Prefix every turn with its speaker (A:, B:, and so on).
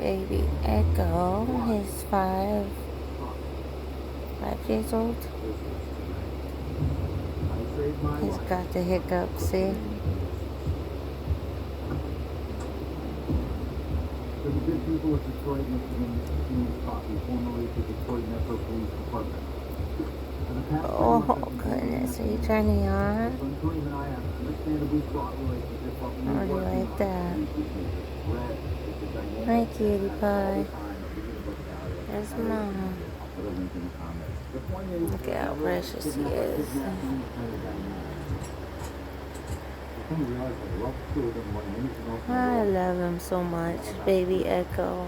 A: Baby Echo, he's 5 years old. He's got the hiccups, see?
B: For the good people of Detroit, Michigan, Community Coffee, formerly the Detroit Metro Police Department.
A: Oh, goodness, are you turning on?
B: Kareem and I have an understandably fraught relationship, but we
A: How do you like that? Hi, cutie pie. There's Mom. Look at how precious he is. I love him so much, baby Echo.